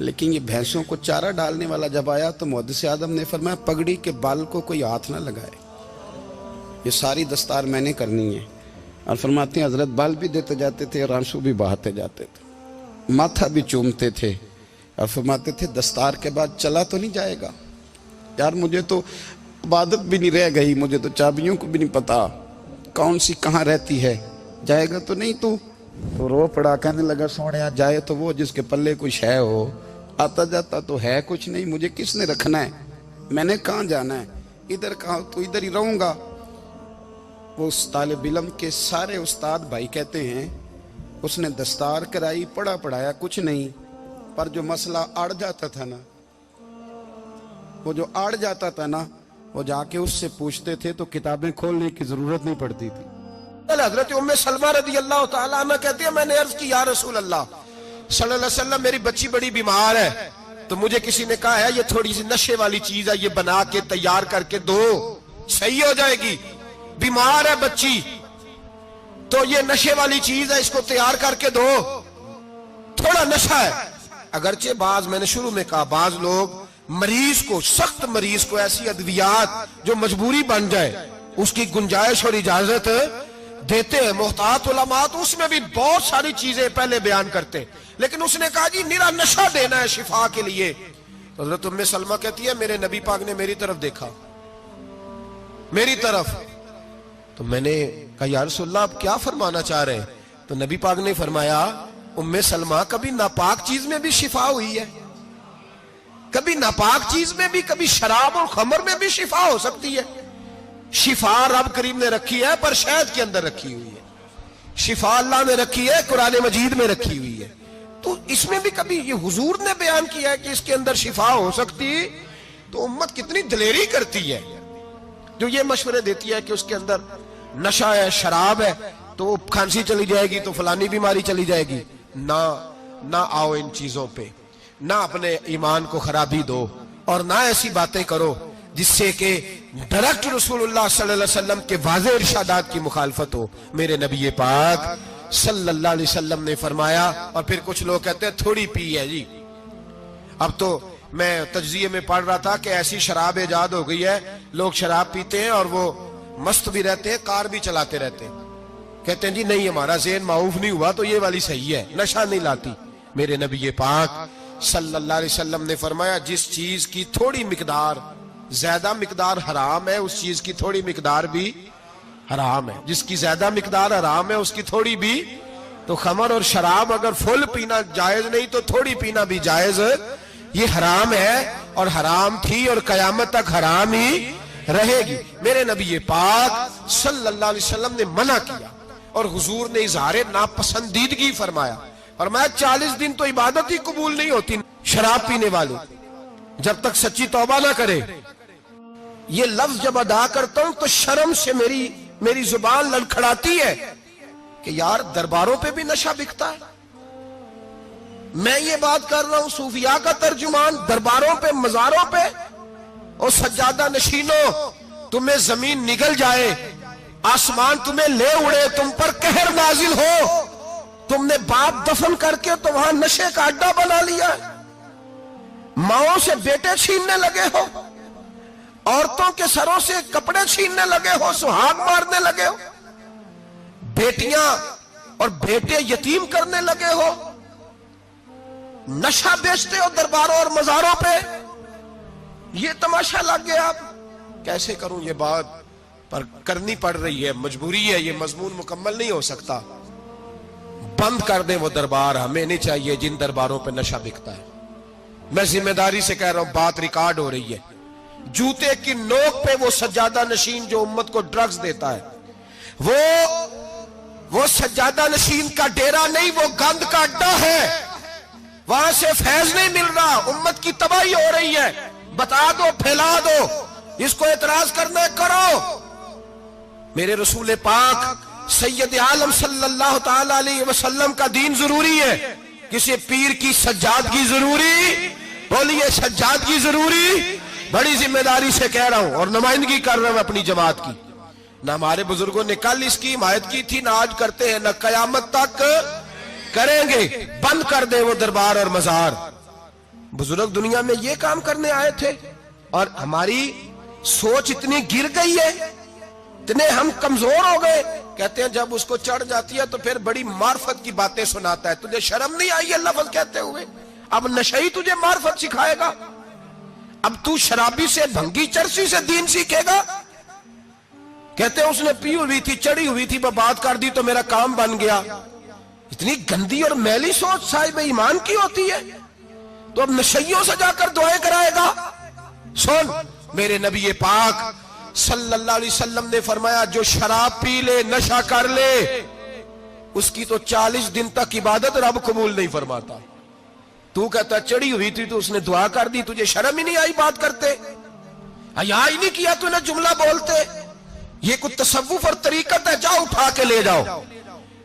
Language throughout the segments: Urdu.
لیکن یہ بھینسوں کو چارہ ڈالنے والا جب آیا تو محدث اعظم نے فرمایا پگڑی کے بال کو کوئی ہاتھ نہ لگائے, یہ ساری دستار میں نے کرنی ہے. اور فرماتے ہیں حضرت بال بھی دیتے جاتے تھے اور آنسو بھی بہاتے جاتے تھے, ماتھا بھی چومتے تھے اور فرماتے تھے دستار کے بعد چلا تو نہیں جائے گا یار, مجھے تو عبادت بھی نہیں رہ گئی, مجھے تو چابیوں کو بھی نہیں پتا کون سی کہاں رہتی ہے, جائے گا تو نہیں تو رو پڑا, کہنے لگا سونے جائے تو وہ جس کے پلے کچھ ہے ہو, آتا جاتا تو ہے کچھ نہیں, مجھے کس نے رکھنا ہے, میں نے کہاں جانا ہے, ادھر کہاں تو ادھر ہی رہوں گا. وہ اس طالب علم کے سارے استاد بھائی کہتے ہیں اس نے دستار کرائی, پڑھا پڑھایا کچھ نہیں, پر جو مسئلہ اڑ جاتا تھا نا, وہ جو اڑ جاتا تھا نا, وہ جا کے اس سے پوچھتے تھے تو کتابیں کھولنے کی ضرورت نہیں پڑتی تھی. حضرت ام سلمہ رضی اللہ تعالیٰ عنہ کہتی ہے میں نے عرض کی یا رسول اللہ صلی اللہ علیہ وسلم میری بچی بڑی بیمار ہے, تو مجھے کسی نے کہا ہے یہ تھوڑی سی نشے والی چیز ہے, یہ بنا کے تیار کر کے دو صحیح ہو جائے گی, بیمار ہے بچی تو یہ نشے والی چیز ہے, اس کو تیار کر کے دو, تھوڑا نشہ ہے. اگرچہ بعض, میں نے شروع میں کہا, بعض لوگ مریض کو, سخت مریض کو ایسی ادویات جو مجبوری بن جائے اس کی گنجائش اور اجازت دیتے ہیں. محتاط علماء تو اس میں بھی بہت ساری چیزیں پہلے بیان کرتے, لیکن اس نے کہا جی نرا نشہ دینا ہے شفا کے لیے. حضرت ام سلمہ کہتی ہے میرے نبی پاک نے میری طرف دیکھا, میری طرف, تو میں نے کہا یا رسول اللہ آپ کیا فرمانا چاہ رہے ہیں؟ تو نبی پاک نے فرمایا ام سلمہ کبھی ناپاک چیز میں بھی شفا ہوئی ہے, کبھی ناپاک چیز میں بھی, کبھی شراب اور خمر میں بھی شفا ہو سکتی ہے. شفا رب کریم نے رکھی ہے پر شہد کے اندر رکھی ہوئی ہے, شفا اللہ نے رکھی ہے قرآن مجید میں رکھی ہوئی ہے, تو اس میں بھی کبھی یہ حضور نے بیان کیا ہے کہ اس کے اندر شفا ہو سکتی, تو امت کتنی دلیری کرتی ہے جو یہ مشورے دیتی ہے کہ اس کے اندر نشہ ہے, شراب ہے, تو کھانسی چلی جائے گی تو فلانی بیماری چلی جائے گی. نہ آؤ ان چیزوں پہ, نہ اپنے ایمان کو خرابی دو, اور نہ ایسی باتیں کرو جس سے کہ ڈائریکٹ رسول اللہ صلی اللہ علیہ وسلم کے واضح ارشادات کی مخالفت ہو. میرے نبی پاک صلی اللہ علیہ وسلم نے فرمایا, اور پھر کچھ لوگ کہتے ہیں تھوڑی پی ہے جی. اب تو میں تجزیے میں پڑھ رہا تھا کہ ایسی شراب ایجاد ہو گئی ہے, لوگ شراب پیتے ہیں اور وہ مست بھی رہتے ہیں, کار بھی چلاتے رہتے ہیں, کہتے ہیں جی نہیں ہمارا ذہن معاف نہیں ہوا تو یہ والی صحیح ہے, نشہ نہیں لاتی. میرے نبی پاک صلی اللہ علیہ وسلم نے فرمایا جس چیز کی تھوڑی مقدار, زیادہ مقدار حرام ہے اس چیز کی تھوڑی مقدار بھی حرام ہے, جس کی زیادہ مقدار حرام ہے اس کی تھوڑی بھی. تو خمر اور شراب اگر فل پینا جائز نہیں تو تھوڑی پینا بھی جائز, یہ حرام ہے اور حرام تھی اور قیامت تک حرام ہی رہے گی. میرے نبی پاک صلی اللہ علیہ وسلم نے منع کیا اور حضور نے اظہار ناپسندیدگی فرمایا, فرمایا 40 دن تو عبادت ہی قبول نہیں ہوتی شراب پینے والے جب تک سچی توبہ نہ کرے. یہ لفظ جب ادا کرتا ہوں تو شرم سے میری زبان لڑکھڑاتی ہے کہ یار درباروں پہ بھی نشہ بکتا ہے. میں یہ بات کر رہا ہوں صوفیاء کا ترجمان, درباروں پہ, مزاروں پہ, اور سجادہ نشینوں تمہیں زمین نگل جائے, آسمان تمہیں لے اڑے, تم پر قہر نازل ہو, تم نے باپ دفن کر کے تو وہاں نشے کا اڈا بنا لیا, ماؤں سے بیٹے چھیننے لگے ہو, عورتوں کے سروں سے کپڑے چھیننے لگے ہو, سہاگ مارنے لگے ہو, بیٹیاں اور بیٹے یتیم کرنے لگے ہو, نشہ بیچتے ہو درباروں اور مزاروں پہ. یہ تماشا لگ گیا. آپ کیسے کروں یہ بات, پر کرنی پڑ رہی ہے, مجبوری ہے, یہ مضمون مکمل نہیں ہو سکتا. بند کر دیں وہ دربار, ہمیں نہیں چاہیے جن درباروں پہ نشہ بکتا ہے. میں ذمہ داری سے کہہ رہا ہوں, بات ریکارڈ ہو رہی ہے. جوتے کی نوک پہ وہ سجادہ نشین جو امت کو ڈرگز دیتا ہے, وہ سجادہ نشین کا ڈیرا نہیں, وہ گند کا اڈا ہے, وہاں سے فیض نہیں مل رہا, امت کی تباہی ہو رہی ہے. بتا دو, پھیلا دو, اس کو اعتراض کرنا ہے کرو. میرے رسول پاک سید عالم صلی اللہ تعالی علیہ وسلم کا دین ضروری ہے, کسی پیر کی سجادگی ضروری, بولیے سجادگی ضروری. بڑی ذمہ داری سے کہہ رہا ہوں اور نمائندگی کر رہا ہوں اپنی جماعت کی. نہ ہمارے بزرگوں نے کل اس کی حمایت کی تھی، نہ آج کرتے ہیں، نہ قیامت تک کریں گے۔ بند کر دیں وہ دربار اور مزار۔ بزرگ دنیا میں یہ کام کرنے آئے تھے، اور ہماری سوچ اتنی گر گئی ہے، اتنے ہم کمزور ہو گئے۔ کہتے ہیں جب اس کو چڑھ جاتی ہے تو پھر بڑی معرفت کی باتیں سناتا ہے۔ تجھے شرم نہیں آئی ہے لفظ کہتے ہوئے؟ اب نشئی تجھے معرفت سکھائے گا؟ اب تو شرابی سے، بھنگی چرسی سے دین سیکھے گا؟ کہتے ہیں اس نے پی ہوئی تھی، چڑھی ہوئی تھی، بات کر دی تو میرا کام بن گیا۔ اتنی گندی اور میلی سوچ صاحب ایمان کی ہوتی ہے، تو اب نشیوں سے جا کر دعائیں کرائے گا؟ سن، میرے نبی پاک صلی اللہ علیہ وسلم نے فرمایا جو شراب پی لے، نشہ کر لے، اس کی تو 40 دن تک عبادت رب قبول نہیں فرماتا۔ تو کہتا چڑھی ہوئی تھی تو اس نے دعا کر دی، تجھے شرم ہی نہیں آئی بات کرتے؟ حیا ہی نہیں کیا تو نے جملہ بولتے؟ یہ کوئی تصوف اور طریقت ہے؟ جاؤ اٹھا کے لے جاؤ۔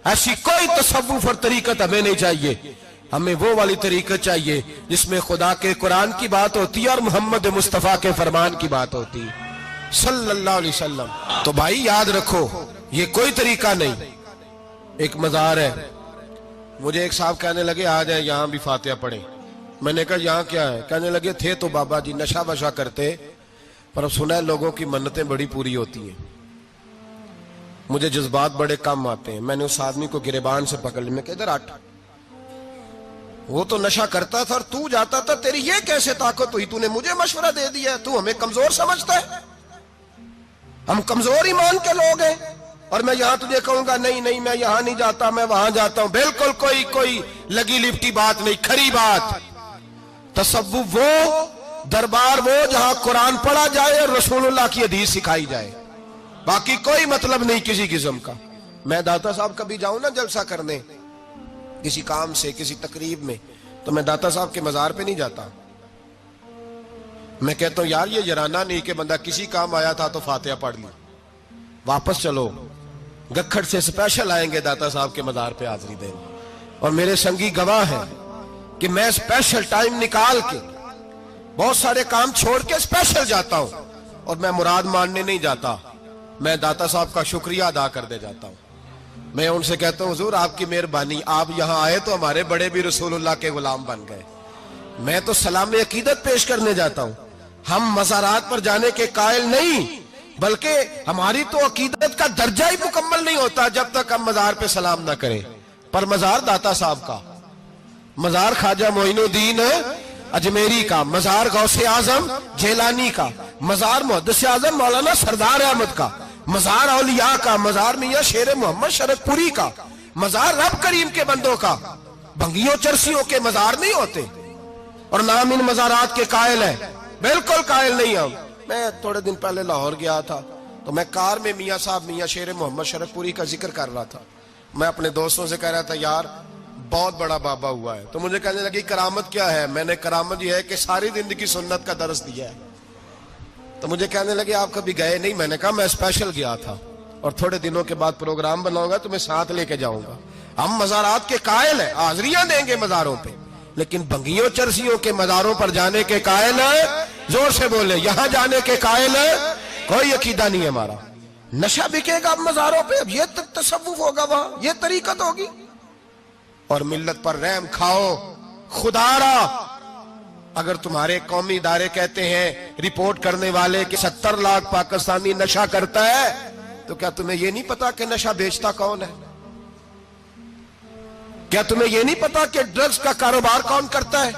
ایسی کوئی تصوف اور طریقت ہمیں نہیں چاہیے، ہمیں وہ والی طریقت چاہیے جس میں خدا کے قرآن کی بات ہوتی ہے اور محمد مصطفیٰ کے فرمان کی بات ہوتی ہے صلی اللہ علیہ وسلم۔ تو بھائی یاد رکھو، یہ کوئی طریقہ نہیں۔ ایک مزار ہے، مجھے ایک صاحب کہنے لگے آ جائیں یہاں بھی فاتحہ پڑھیں۔ میں نے کہا یہاں کیا ہے؟ کہنے لگے تھے تو بابا جی نشہ بشا کرتے، پر اب سنا ہے لوگوں کی منتیں بڑی پوری ہوتی ہیں۔ مجھے جذبات بڑے کم آتے ہیں۔ میں نے اس آدمی کو گریبان سے پکڑ لیا، میں کہ ادھر ہٹ، وہ تو نشہ کرتا تھا اور تو جاتا تھا، تیری یہ کیسے طاقت ہوئی؟ تو نے مجھے مشورہ دے دیا، تو ہمیں کمزور سمجھتا ہے؟ ہم کمزور ایمان کے لوگ ہیں، اور میں یہاں تجھے کہوں گا نہیں نہیں میں یہاں نہیں جاتا، میں وہاں جاتا ہوں۔ بالکل کوئی لگی لپٹی بات نہیں، کھری بات۔ تصوف وہ، دربار وہ جہاں قرآن پڑھا جائے اور رسول اللہ کی حدیث سکھائی جائے، باقی کوئی مطلب نہیں کسی قسم کا۔ میں داتا صاحب کبھی جاؤں نا جلسہ کرنے کسی کام سے، کسی تقریب میں، تو میں داتا صاحب کے مزار پہ نہیں جاتا۔ میں کہتا ہوں یار یہ جرانہ نہیں کہ بندہ کسی کام آیا تھا تو فاتحہ پڑھ لی، واپس چلو، گکھڑ سے سپیشل آئیں گے داتا صاحب کے مزار پہ حاضری دیں۔ اور میرے سنگی گواہ ہیں کہ میں سپیشل ٹائم نکال کے بہت سارے کام چھوڑ کے سپیشل جاتا ہوں، اور میں مراد ماننے نہیں جاتا، میں داتا صاحب کا شکریہ ادا کر دے جاتا ہوں۔ میں ان سے کہتا ہوں حضور آپ کی مہربانی، آپ یہاں آئے تو ہمارے بڑے بھی رسول اللہ کے غلام بن گئے۔ میں تو سلام عقیدت پیش کرنے جاتا ہوں، ہم مزارات پر جانے کے قائل نہیں، بلکہ ہماری تو عقیدت کا درجہ ہی مکمل نہیں ہوتا جب تک ہم مزار پہ سلام نہ کریں۔ پر مزار داتا صاحب کا، مزار خواجہ معین الدین اجمیری کا، مزار غوث اعظم جیلانی کا، مزار محدث اعظم مولانا سردار احمد کا، مزار اولیاء کا، مزار میاں شیر محمد شرک پوری کا، مزار رب کریم کے بندوں کا۔ بھنگیوں چرسیوں کے مزار نہیں ہوتے، اور نام ان مزارات کے قائل ہیں، بالکل قائل نہیں ہم۔ میں تھوڑے دن پہلے لاہور گیا تھا، تو میں کار میں میاں صاحب میاں شیر محمد شرک پوری کا ذکر کر رہا تھا۔ میں اپنے دوستوں سے کہہ رہا تھا یار بہت بڑا بابا ہوا ہے، تو مجھے کہنے لگی کرامت کیا ہے؟ میں نے کرامت یہ ہے کہ ساری زندگی سنت کا درس دیا ہے۔ تو مجھے کہنے لگے آپ کبھی گئے نہیں؟ میں نے کہا میں اسپیشل گیا تھا، اور تھوڑے دنوں کے بعد پروگرام بناؤں گا تو میں ساتھ لے کے جاؤں گا۔ ہم مزارات کے قائل ہیں، حاضریاں دیں گے مزاروں پہ، لیکن بھنگیوں چرسیوں کے مزاروں پر جانے کے قائل ہیں؟ زور سے بولے، یہاں جانے کے قائل ہیں؟ کوئی عقیدہ نہیں ہے ہمارا۔ نشہ بکے گا اب مزاروں پہ، اب یہ تصوف ہوگا وہاں، یہ طریقت ہوگی۔ اور ملت پر رحم کھاؤ خدا را۔ اگر تمہارے قومی ادارے کہتے ہیں رپورٹ کرنے والے کہ 70 لاکھ پاکستانی نشہ کرتا ہے، تو کیا تمہیں یہ نہیں پتا کہ نشہ بیچتا کون ہے؟ کیا تمہیں یہ نہیں پتا کہ ڈرگز کا کاروبار کون کرتا ہے؟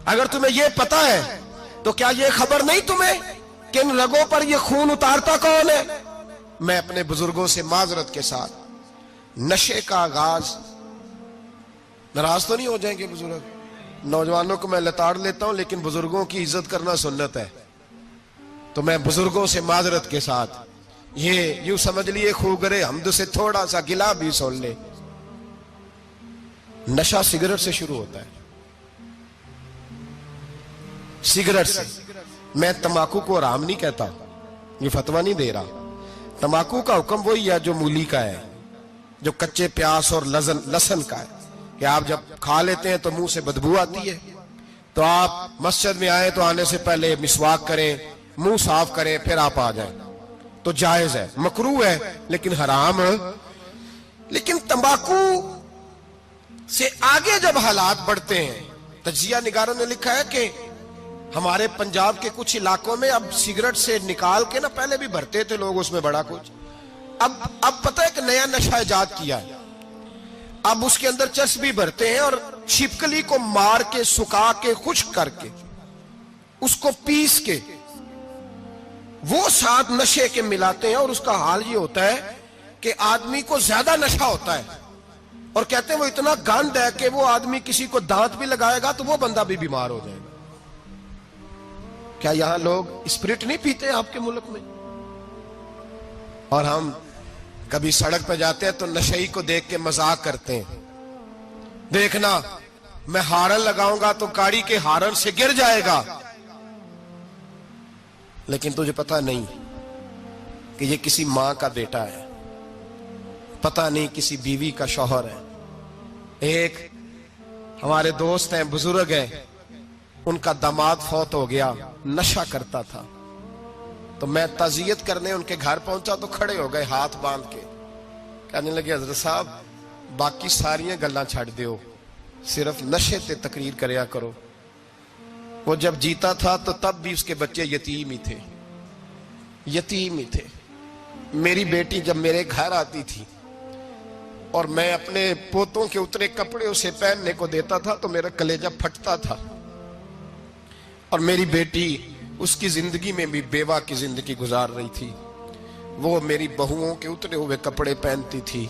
اگر تمہیں یہ پتا ہے تو کیا یہ خبر نہیں تمہیں کہ ان رگوں پر یہ خون اتارتا کون ہے؟ میں اپنے بزرگوں سے معذرت کے ساتھ، نشے کا آغاز، ناراض تو نہیں ہو جائیں گے بزرگ؟ نوجوانوں کو میں لتاڑ لیتا ہوں، لیکن بزرگوں کی عزت کرنا سنت ہے، تو میں بزرگوں سے معذرت کے ساتھ، یہ یوں سمجھ لیے خوگرے حمد سے تھوڑا سا گلا بھی سن لے۔ نشہ سگریٹ سے شروع ہوتا ہے، سگریٹ سے۔ میں تمباکو کو حرام نہیں کہتا، یہ فتویٰ نہیں دے رہا۔ تمباکو کا حکم وہی ہے جو مولی کا ہے، جو کچے پیاز اور لہسن کا ہے، کہ آپ جب کھا لیتے ہیں تو منہ سے بدبو آتی ہے، تو آپ مسجد میں آئیں تو آنے سے پہلے مسواک کریں، منہ صاف کریں، پھر آپ آ جائیں۔ تو جائز ہے، مکروہ ہے لیکن حرام. لیکن تمباکو سے آگے جب حالات بڑھتے ہیں، تجزیہ نگاروں نے لکھا ہے کہ ہمارے پنجاب کے کچھ علاقوں میں اب سگریٹ سے نکال کے نا، پہلے بھی بھرتے تھے لوگ اس میں بڑا کچھ، اب پتہ ہے کہ نیا نشہ ایجاد کیا ہے. اب اس کے اندر چرس بھی بھرتے ہیں اور چھپکلی کو مار کے سکھا کے خشک کر کے اس کو پیس کے وہ ساتھ نشے کے ملاتے ہیں، اور اس کا حال یہ ہوتا ہے کہ آدمی کو زیادہ نشہ ہوتا ہے، اور کہتے ہیں وہ اتنا گند ہے کہ وہ آدمی کسی کو دانت بھی لگائے گا تو وہ بندہ بھی بیمار ہو جائے گا. کیا یہاں لوگ اسپرٹ نہیں پیتے آپ کے ملک میں؟ اور ہم کبھی سڑک پہ جاتے ہیں تو نشئی کو دیکھ کے مذاق کرتے ہیں، دیکھنا میں ہارن لگاؤں گا تو گاڑی کے ہارن سے گر جائے گا. لیکن تجھے پتا نہیں کہ یہ کسی ماں کا بیٹا ہے، پتا نہیں کسی بیوی کا شوہر ہے. ایک ہمارے دوست ہیں، بزرگ ہیں، ان کا داماد فوت ہو گیا، نشہ کرتا تھا. تو میں تعزیت کرنے ان کے گھر پہنچا تو کھڑے ہو گئے ہاتھ باندھ کے، کہنے لگے حضرت صاحب باقی ساریاں گلاں چھڑ دیو، صرف نشے تے تقریر کریا کرو. وہ جب جیتا تھا تو تب بھی اس کے بچے یتیم ہی تھے، یتیم ہی تھے. میری بیٹی جب میرے گھر آتی تھی اور میں اپنے پوتوں کے اتنے کپڑے اسے پہننے کو دیتا تھا تو میرا کلیجہ پھٹتا تھا. اور میری بیٹی اس کی زندگی میں بھی بیوہ کی زندگی گزار رہی تھی، وہ میری بہوؤں کے اترے ہوئے کپڑے پہنتی تھی.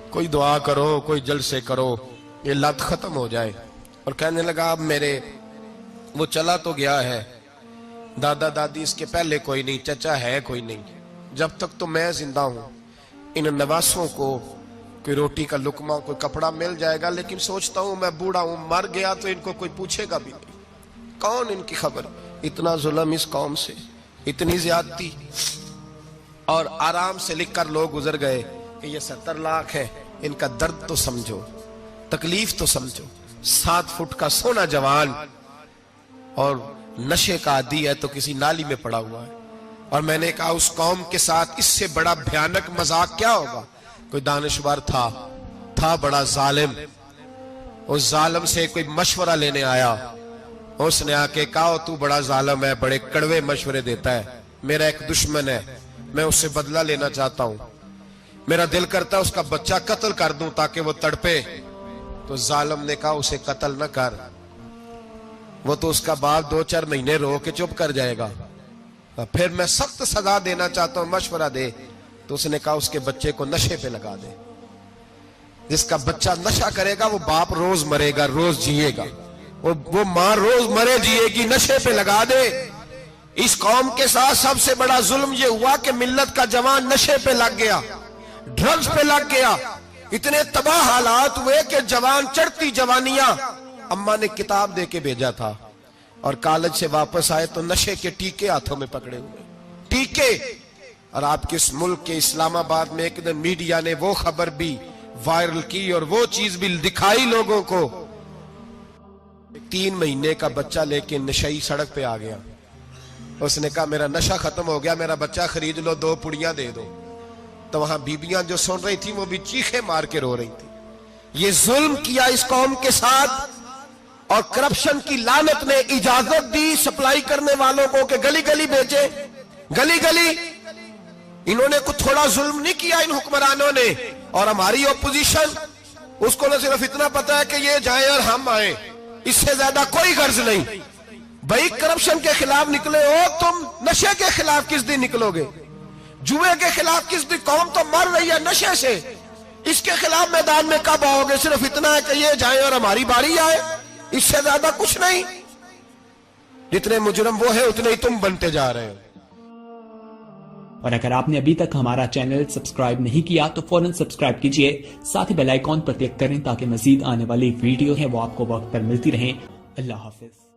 کوئی دعا کرو، کوئی جلسے کرو، یہ لت ختم ہو جائے. اور کہنے لگا اب میرے وہ چلا تو گیا ہے، دادا دادی اس کے پہلے کوئی نہیں، چچا ہے کوئی نہیں، جب تک تو میں زندہ ہوں ان نواسوں کو کوئی روٹی کا لقمہ، کوئی کپڑا مل جائے گا. لیکن سوچتا ہوں میں بوڑھا ہوں، مر گیا تو ان کو کوئی پوچھے گا بھی نہیں، کون ان کی خبر. اتنا ظلم اس قوم سے، اتنی زیادتی. اور آرام سے لکھ کر لوگ گزر گئے کہ یہ 70 لاکھ ہے، ان کا درد تو سمجھو، تکلیف تو سمجھو. 7 فٹ کا سونا جوان اور نشے کا عادی ہے تو کسی نالی میں پڑا ہوا ہے. اور میں نے کہا اس قوم کے ساتھ اس سے بڑا بھیانک مذاق کیا ہوگا. کوئی دانشور تھا بڑا ظالم، اس ظالم سے کوئی مشورہ لینے آیا، اس نے آ کے کہا تو بڑا ظالم ہے، بڑے کڑوے مشورے دیتا ہے، میرا ایک دشمن ہے، میں اس سے بدلہ لینا چاہتا ہوں، میرا دل کرتا ہے اس کا بچہ قتل کر دوں تاکہ وہ تڑپے. تو ظالم نے کہا اسے قتل نہ کر، وہ تو اس کا باپ 2-4 مہینے رو کے چپ کر جائے گا. پھر میں سخت سزا دینا چاہتا ہوں، مشورہ دے. تو اس نے کہا اس کے بچے کو نشے پہ لگا دے. جس کا بچہ نشہ کرے گا وہ باپ روز مرے گا، روز جیے گا، وہ ماں روز مرے جیے گی، نشے پہ لگا دے. اس قوم کے ساتھ سب سے بڑا ظلم یہ ہوا کہ ملت کا جوان نشے پہ لگ گیا، ڈرگز پہ لگ گیا. اتنے تباہ حالات ہوئے کہ جوان چڑھتی جوانیاں، اماں نے کتاب دے کے بھیجا تھا اور کالج سے واپس آئے تو نشے کے ٹیکے ہاتھوں میں پکڑے ہوئے، ٹیکے. اور آپ کے اس ملک کے اسلام آباد میں ایک دن میڈیا نے وہ خبر بھی وائرل کی اور وہ چیز بھی دکھائی لوگوں کو. 3 مہینے کا بچہ لے کے نشئی سڑک پہ آ گیا. اس نے کہا میرا نشہ ختم ہو گیا، میرا بچہ خرید لو، 2 پڑیاں دے دو. تو وہاں بیبیاں جو سن رہی تھی وہ بھی چیخے مار کے رو رہی تھی. یہ ظلم کیا اس قوم کے ساتھ، اور کرپشن کی لعنت نے اجازت دی سپلائی کرنے والوں کو کہ گلی گلی بیچے، گلی گلی. انہوں نے کچھ تھوڑا ظلم نہیں کیا ان حکمرانوں نے. اور ہماری اپوزیشن، اس کو نہ صرف اتنا پتا ہے کہ یہ جائیں اور ہم آئیں، اس سے زیادہ کوئی غرض نہیں. بھائی کرپشن کے خلاف نکلے ہو تم، نشے کے خلاف کس دن نکلو گے؟ جوئے کے خلاف کس دن؟ قوم تو مر رہی ہے نشے سے، اس کے خلاف میدان میں کب آؤ گے؟ صرف اتنا ہے کہ یہ جائیں اور ہماری باری آئے، اس سے زیادہ کچھ نہیں. جتنے مجرم وہ ہیں اتنے ہی تم بنتے جا رہے ہو. اور اگر آپ نے ابھی تک ہمارا چینل سبسکرائب نہیں کیا تو فوراً سبسکرائب کیجئے، ساتھ ہی بیل آئیکن پر کلک کریں تاکہ مزید آنے والی ویڈیو ہے وہ آپ کو وقت پر ملتی رہیں. اللہ حافظ.